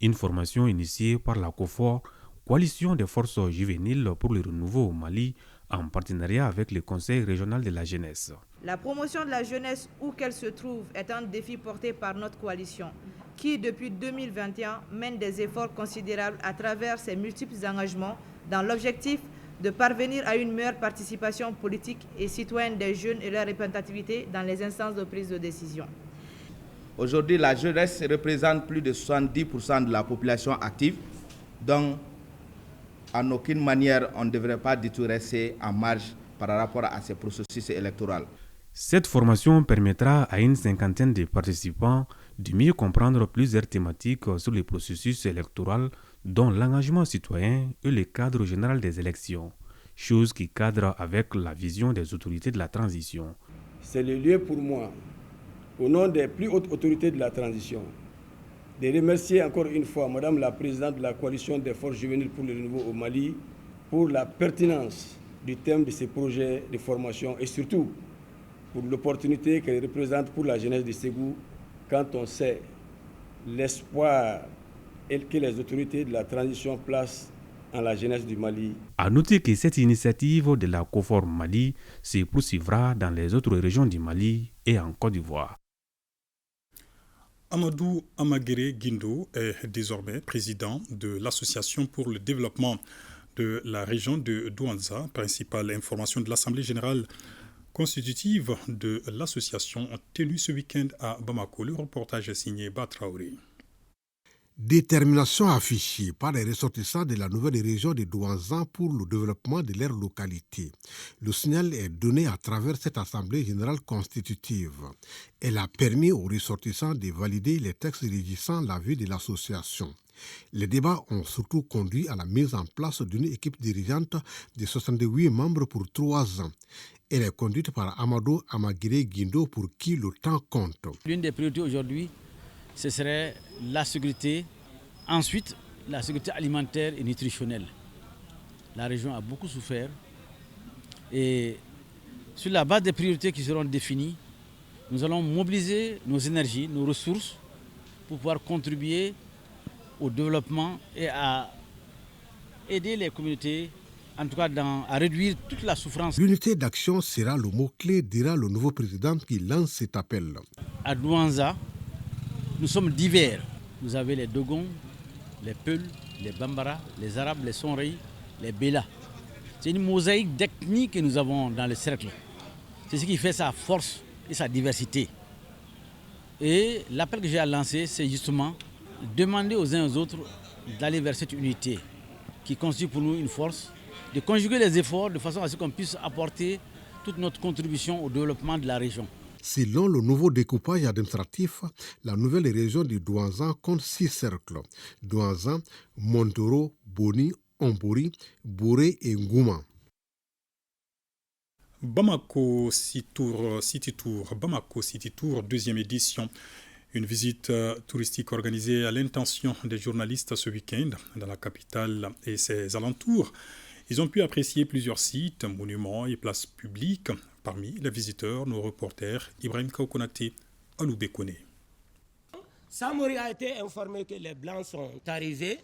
S25: Une formation initiée par la COFOR, coalition des forces juvéniles pour le renouveau au Mali, en partenariat avec le Conseil régional de la jeunesse.
S26: La promotion de la jeunesse, où qu'elle se trouve, est un défi porté par notre coalition, qui depuis 2021 mène des efforts considérables à travers ses multiples engagements dans l'objectif de parvenir à une meilleure participation politique et citoyenne des jeunes et leur représentativité dans les instances de prise de décision.
S27: Aujourd'hui, la jeunesse représente plus de 70% de la population active, donc en aucune manière on ne devrait pas du tout rester en marge par rapport à ces processus électoraux.
S25: Cette formation permettra à une cinquantaine de participants de mieux comprendre plusieurs thématiques sur le processus électoral, dont l'engagement citoyen et le cadre général des élections, chose qui cadre avec la vision des autorités de la transition.
S28: C'est le lieu pour moi, au nom des plus hautes autorités de la transition, de remercier encore une fois Madame la Présidente de la Coalition des forces juvéniles pour le renouveau au Mali pour la pertinence du thème de ces projets de formation et surtout pour l'opportunité qu'elle représente pour la jeunesse de Ségou quand on sait l'espoir et que les autorités de la transition placent en la jeunesse du Mali.
S25: À noter que cette initiative de la COFOR Mali se poursuivra dans les autres régions du Mali et en Côte d'Ivoire.
S1: Amadou Amaguéré Guindo est désormais président de l'Association pour le développement de la région de Douanza, principale information de l'Assemblée générale constitutive de l'association tenue ce week-end à Bamako. Le reportage est signé Batraouri.
S6: Détermination affichée par les ressortissants de la nouvelle région de Douanza pour le développement de leur localité. Le signal est donné à travers cette Assemblée générale constitutive. Elle a permis aux ressortissants de valider les textes régissant la vie de l'association. Les débats ont surtout conduit à la mise en place d'une équipe dirigeante de 68 membres pour 3 ans. Elle est conduite par Amadou Amaguéré Guindo pour qui le temps compte.
S7: L'une des priorités aujourd'hui, ce serait la sécurité, ensuite la sécurité alimentaire et nutritionnelle. La région a beaucoup souffert et sur la base des priorités qui seront définies, nous allons mobiliser nos énergies, nos ressources pour pouvoir contribuer au développement et à aider les communautés, en tout cas à réduire toute la souffrance.
S6: L'unité d'action sera le mot-clé, dira le nouveau président qui lance cet appel.
S7: À Douanza, nous sommes divers. Vous avez les Dogons, les Peuls, les Bambara, les Arabes, les Sonrei, les Bela. C'est une mosaïque d'ethnies que nous avons dans le cercle. C'est ce qui fait sa force et sa diversité. Et l'appel que j'ai à lancer, c'est justement demander aux uns et aux autres d'aller vers cette unité qui constitue pour nous une force, de conjuguer les efforts de façon à ce qu'on puisse apporter toute notre contribution au développement de la région.
S6: Selon le nouveau découpage administratif, la nouvelle région de Douanza compte 6 cercles. Douanza, Montoro, Boni, Ombori, Bouré et Ngouma.
S1: Bamako City Tour, deuxième édition. Une visite touristique organisée à l'intention des journalistes ce week-end dans la capitale et ses alentours. Ils ont pu apprécier plusieurs sites, monuments et places publiques. Parmi les visiteurs, nos reporters Ibrahim Kaoukonate, Aloubé Kone.
S8: Samori a été informé que les Blancs sont arrivés.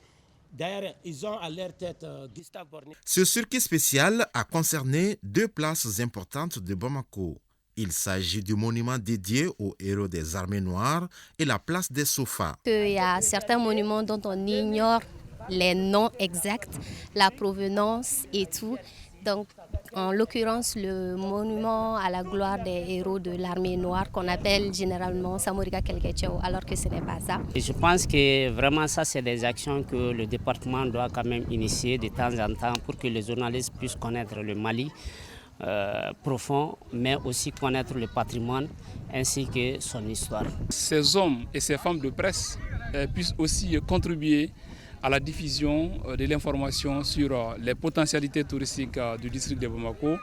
S8: D'ailleurs, ils ont à leur tête Gustave Borny.
S9: Ce circuit spécial a concerné 2 places importantes de Bamako. Il s'agit du monument dédié aux héros des armées noires et la place des sofas.
S10: Il y a certains monuments dont on ignore les noms exacts, la provenance et tout. Donc, en l'occurrence, le monument à la gloire des héros de l'armée noire qu'on appelle généralement Samoriga Kelkecheo, alors que ce n'est pas ça.
S11: Et je pense que vraiment ça, c'est des actions que le département doit quand même initier de temps en temps pour que les journalistes puissent connaître le Mali profond, mais aussi connaître le patrimoine ainsi que son histoire.
S12: Ces hommes et ces femmes de presse puissent aussi contribuer à la diffusion de l'information sur les potentialités touristiques du district de Bamako,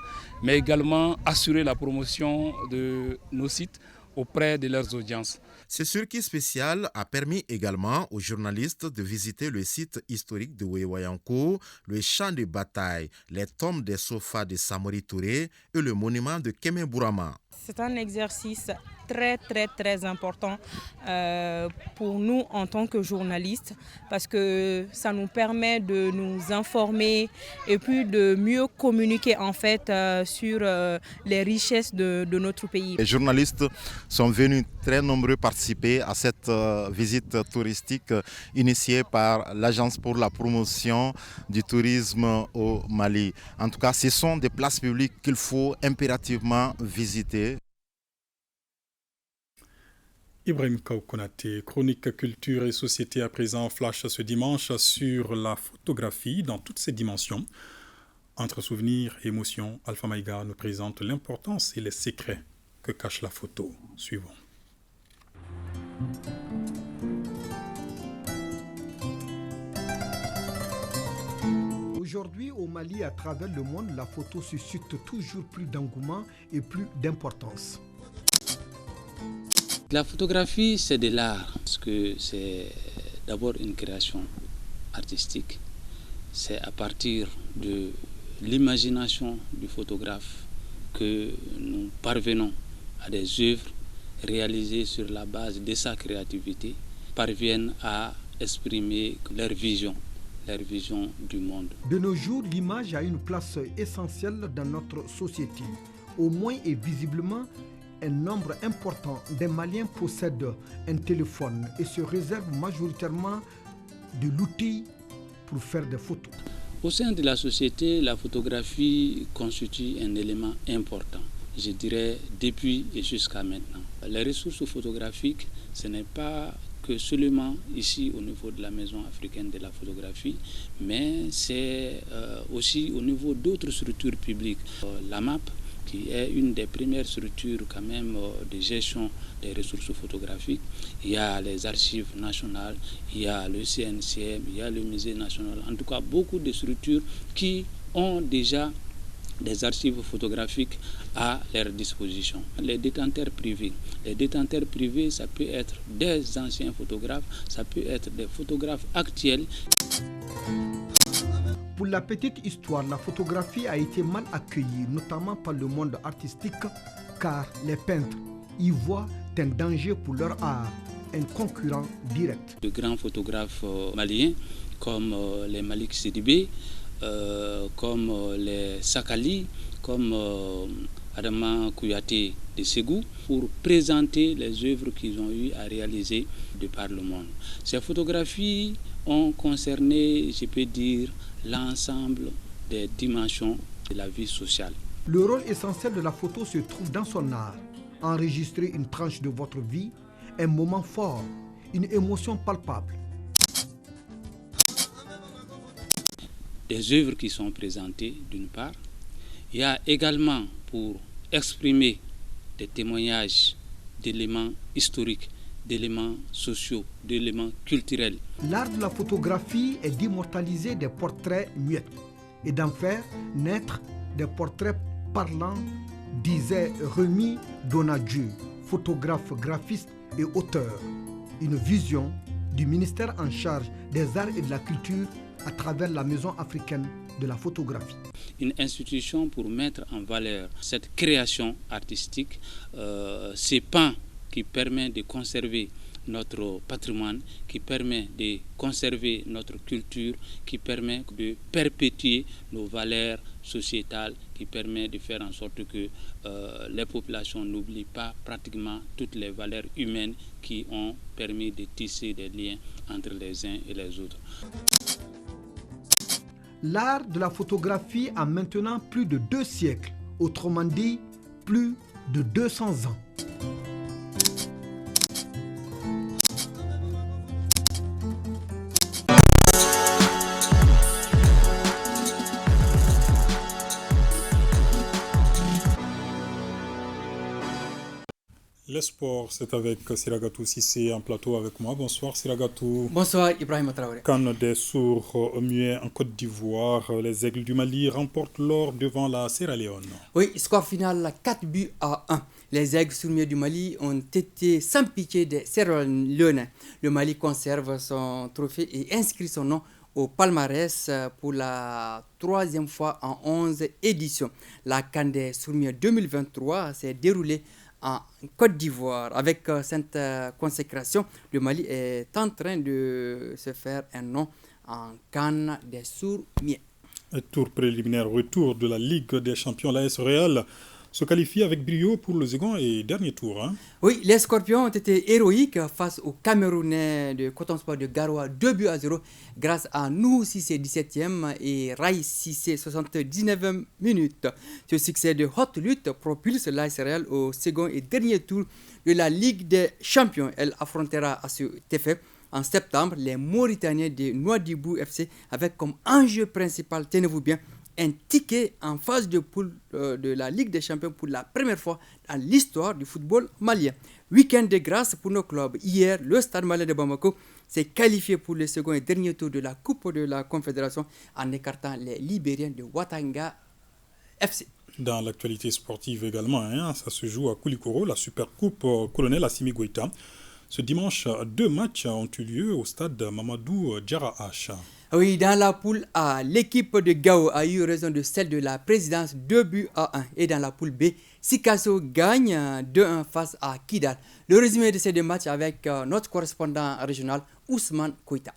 S12: mais également assurer la promotion de nos sites auprès de leurs audiences.
S9: Ce circuit spécial a permis également aux journalistes de visiter le site historique de Wewayanko, le champ de bataille, les tombes des sofas de Samori Touré et le monument de Keme Bourama.
S14: C'est un exercice très important pour nous en tant que journalistes parce que ça nous permet de nous informer et puis de mieux communiquer en fait sur les richesses de notre pays.
S9: Les journalistes sont venus très nombreux participer à cette visite touristique initiée par l'Agence pour la promotion du tourisme au Mali. En tout cas, ce sont des places publiques qu'il faut impérativement visiter.
S1: Ibrahim Kaoukonate, chronique culture et société à présent flash ce dimanche sur la photographie dans toutes ses dimensions. Entre souvenirs et émotions, Alpha Maïga nous présente l'importance et les secrets que cache la photo. Suivons.
S29: Aujourd'hui, au Mali, à travers le monde, la photo suscite toujours plus d'engouement et plus d'importance.
S30: La photographie, c'est de l'art, parce que c'est d'abord une création artistique. C'est à partir de l'imagination du photographe que nous parvenons à des œuvres réalisées sur la base de sa créativité, parviennent à exprimer leur vision du monde.
S29: De nos jours, l'image a une place essentielle dans notre société. Au moins et visiblement, un nombre important des Maliens possèdent un téléphone et se réservent majoritairement de l'outil pour faire des photos.
S30: Au sein de la société, la photographie constitue un élément important, je dirais depuis et jusqu'à maintenant. Les ressources photographiques, ce n'est pas que seulement ici au niveau de la Maison africaine de la photographie, mais c'est aussi au niveau d'autres structures publiques. La MAP, qui est une des premières structures quand même de gestion des ressources photographiques. Il y a les archives nationales, il y a le CNCM, il y a le musée national. En tout cas, beaucoup de structures qui ont déjà des archives photographiques à leur disposition. Les détenteurs privés, ça peut être des anciens photographes, ça peut être des photographes actuels.
S29: Pour la petite histoire, la photographie a été mal accueillie, notamment par le monde artistique, car les peintres y voient un danger pour leur art, un concurrent direct.
S30: De grands photographes maliens comme les Malik Sidibé, comme les Sakali, comme Adama Kouyaté de Ségou, pour présenter les œuvres qu'ils ont eu à réaliser de par le monde. Ces photographies ont concerné, je peux dire, l'ensemble des dimensions de la vie sociale.
S29: Le rôle essentiel de la photo se trouve dans son art. Enregistrer une tranche de votre vie, un moment fort, une émotion palpable.
S30: Des œuvres qui sont présentées d'une part. Il y a également pour exprimer des témoignages d'éléments historiques, d'éléments sociaux, d'éléments culturels.
S29: L'art de la photographie est d'immortaliser des portraits muets et d'en faire naître des portraits parlants, disait Rémi Donadieu, photographe, graphiste et auteur. Une vision du ministère en charge des arts et de la culture à travers la Maison africaine de la photographie.
S30: Une institution pour mettre en valeur cette création artistique, ces pans qui permettent de conserver notre patrimoine, qui permet de conserver notre culture, qui permet de perpétuer nos valeurs sociétales, qui permet de faire en sorte que les populations n'oublient pas pratiquement toutes les valeurs humaines qui ont permis de tisser des liens entre les uns et les autres.
S29: L'art de la photographie a maintenant plus de 2 siècles, autrement dit, plus de 200 ans.
S1: Les sports, c'est avec Siragatou Sissé en plateau avec moi. Bonsoir Siragatou.
S2: Bonsoir Ibrahim Traoré.
S1: Cannes des sourds muets en Côte d'Ivoire, les Aigles du Mali remportent l'or devant la Sierra Leone.
S2: Oui, score final 4-1. Les Aigles sourds-muets du Mali ont été sans pitié des Sierra Leone. Le Mali conserve son trophée et inscrit son nom au palmarès pour la 3e fois en 11 éditions. La Cannes des sourds-muets 2023 s'est déroulée en Côte d'Ivoire. Avec cette consécration, le Mali est en train de se faire un nom en Cannes des sourds-muets.
S1: Tour préliminaire, retour de la Ligue des champions, l'AS Real se qualifie avec brio pour le second et dernier tour.
S2: Oui, les Scorpions ont été héroïques face aux Camerounais de Coton Sport de Garoua, 2-0 grâce à Nou Cissé 17e et Rai Cissé 79e minute. Ce succès de haute lutte propulse l'AS Real au second et dernier tour de la Ligue des champions. Elle affrontera à cet effet en septembre les Mauritaniens de Nouadhibou FC avec comme enjeu principal, tenez-vous bien, un ticket en phase de poule de la Ligue des Champions pour la première fois dans l'histoire du football malien. Week-end de grâce pour nos clubs. Hier, le Stade malien de Bamako s'est qualifié pour le second et dernier tour de la Coupe de la Confédération en écartant les Libériens de Ouattanga FC.
S1: Dans l'actualité sportive également, ça se joue à Koulikoro, la Super Coupe Colonel Assimi Goïta Ce dimanche, 2 matchs ont eu lieu au stade Mamadou Diarra H.
S2: Oui, dans la poule A, l'équipe de Gao a eu raison de celle de la présidence 2-1. Et dans la poule B, Sikasso gagne 2-1 face à Kidal. Le résumé de ces 2 matchs avec notre correspondant régional Ousmane Koita.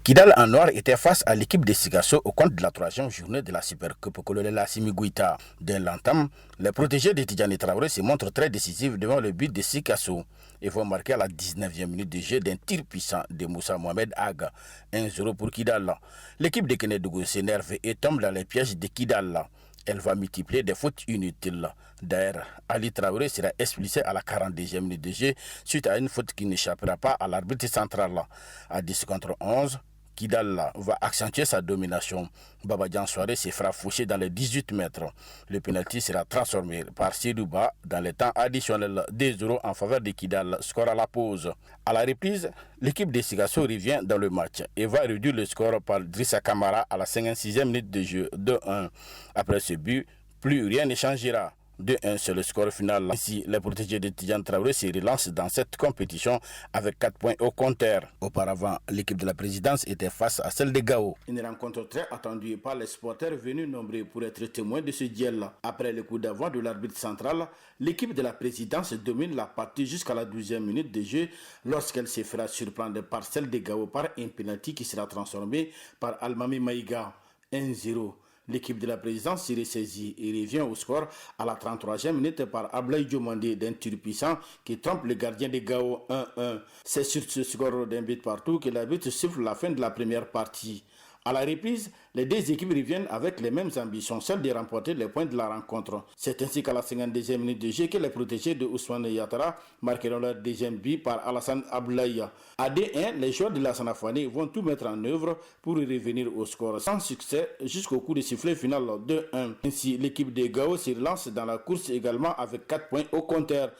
S13: Kidal en noir était face à l'équipe de Sikasso au compte de la 3e journée de la Supercoupe Colonel Assimi Goïta. Dès l'entame, les protégés de Tidjani Traoré se montrent très décisifs devant le but de Sikasso et vont marquer à la 19e minute de jeu d'un tir puissant de Moussa Mohamed Aga. 1-0 pour Kidal. L'équipe de Kenedougou s'énerve et tombe dans les pièges de Kidal. Elle va multiplier des fautes inutiles. D'ailleurs, Ali Traoré sera expulsé à la 42e minute de jeu suite à une faute qui n'échappera pas à l'arbitre central. À 10 contre 11, Kidal va accentuer sa domination. Babadjan Soare se fera faucher dans les 18 mètres. Le pénalty sera transformé par Sidouba dans les temps additionnels 2-0 en faveur de Kidal. Score à la pause. À la reprise, l'équipe de Sikasso revient dans le match et va réduire le score par Drissa Kamara à la 56e minute de jeu 2-1. Après ce but, plus rien ne changera. 2-1 sur le score final. Ainsi, les protégés de Tidjane Traoré se relancent dans cette compétition avec 4 points au compteur. Auparavant, l'équipe de la présidence était face à celle de Gao. Une rencontre très attendue par les supporters venus nombreux pour être témoins de ce duel. Après le coup d'avant de l'arbitre central, l'équipe de la présidence domine la partie jusqu'à la 12e minute de jeu lorsqu'elle se fera surprendre par celle de Gao par un penalty qui sera transformé par Almami Maïga. 1-0. L'équipe de la présidence s'y ressaisit et revient au score à la 33e minute par Ablaï Diomandé d'un tir puissant qui trompe le gardien de Gao 1-1. C'est sur ce score d'un but partout que l'arbitre siffle la fin de la première partie. À la reprise, les 2 équipes reviennent avec les mêmes ambitions, celle de remporter les points de la rencontre. C'est ainsi qu'à la 52e minute de jeu que les protégés de Ousmane Yatara marqueront leur 2e but par Alassane Abdoulaye. À 2-1, les joueurs de la Sanafouane vont tout mettre en œuvre pour revenir au score sans succès jusqu'au coup de sifflet final 2-1. Ainsi, l'équipe de Gao se relance dans la course également avec 4 points au compteur.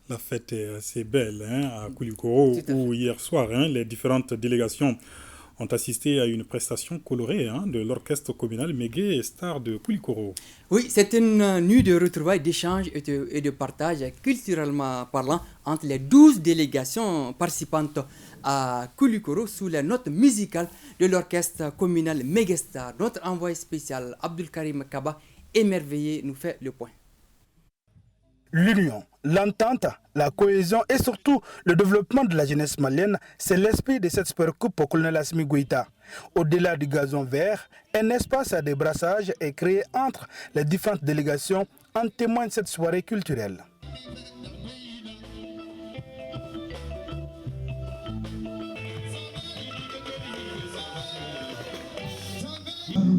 S1: La fête est assez belle à Koulikoro où hier soir les différentes délégations ont assisté à une prestation colorée de l'orchestre communal Mégué et Star de Koulikoro.
S2: Oui, c'est une nuit de retrouvailles, d'échanges et de partage culturellement parlant entre les 12 délégations participantes à Koulikoro sous les notes musicales de l'orchestre communal Mégué Star. Notre envoyé spécial Abdul Karim Kaba, émerveillé, nous fait le point.
S15: L'union, l'entente, la cohésion et surtout le développement de la jeunesse malienne, c'est l'esprit de cette Supercoupe au colonel Assimi Goïta. Au-delà du gazon vert, un espace à débrassage est créé entre les différentes délégations, en témoigne cette soirée culturelle.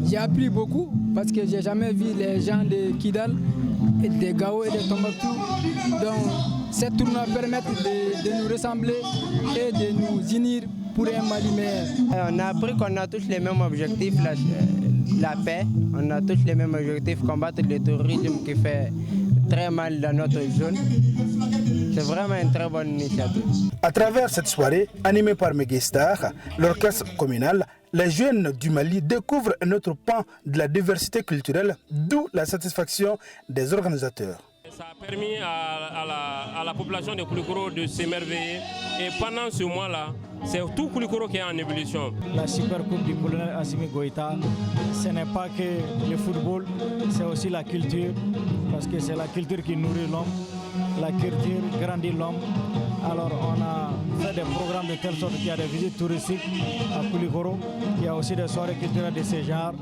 S16: J'ai appris beaucoup parce que j'ai jamais vu les gens de Kidal, de Gao et de Tombouctou. Donc, cette tournoi permet de nous ressembler et de nous unir pour un Mali meilleur.
S17: On a appris qu'on a tous les mêmes objectifs, la paix. On a tous les mêmes objectifs, combattre le terrorisme qui fait très mal dans notre zone. C'est vraiment une très bonne initiative.
S15: À travers cette soirée, animée par Mégué Star, l'orchestre communal, les jeunes du Mali découvrent un autre pan de la diversité culturelle, d'où la satisfaction des organisateurs.
S18: Ça a permis à la population de Koulikoro de s'émerveiller. Et pendant ce mois-là, c'est tout Koulikoro qui est en ébullition.
S19: La Supercoupe du colonel Assimi Goïta, ce n'est pas que le football, c'est aussi la culture. Parce que c'est la culture qui nourrit l'homme. La culture grandit l'homme. Alors on a fait des programmes de telle sorte qu'il y a des visites touristiques à Koulikoro. Il y a aussi des soirées culturelles de ce genre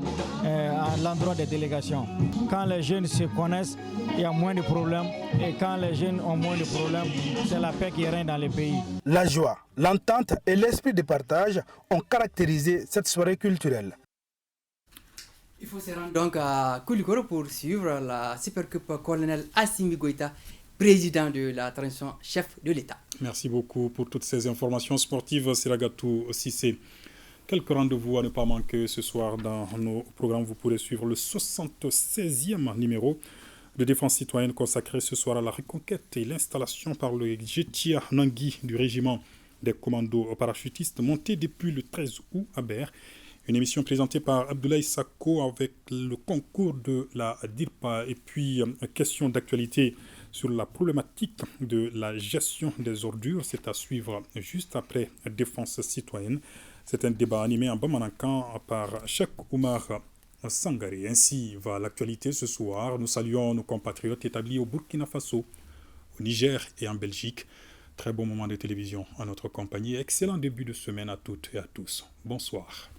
S19: à l'endroit des délégations. Quand les jeunes se connaissent, il y a moins de problèmes. Et quand les jeunes ont moins de problèmes, c'est la paix qui règne dans le pays.
S15: La joie, l'entente et l'esprit de partage ont caractérisé cette soirée culturelle.
S2: Il faut se rendre donc à Koulikoro pour suivre la Supercoupe colonel Assimi Goïta, président de la transition, chef de l'État.
S1: Merci beaucoup pour toutes ces informations sportives, Siragatou Sissé. Quelques rendez-vous à ne pas manquer ce soir dans nos programmes. Vous pourrez suivre le 76e numéro de Défense citoyenne consacré ce soir à la reconquête et l'installation par le Jetia Nangui du régiment des commandos parachutistes monté depuis le 13 août à Ber. Une émission présentée par Abdoulaye Sako avec le concours de la DIRPA et puis question d'actualité sur la problématique de la gestion des ordures. C'est à suivre juste après Défense citoyenne. C'est un débat animé en Bamanankan par Cheikh Oumar Sangaré. Ainsi va l'actualité ce soir. Nous saluons nos compatriotes établis au Burkina Faso, au Niger et en Belgique. Très bon moment de télévision en notre compagnie. Excellent début de semaine à toutes et à tous. Bonsoir.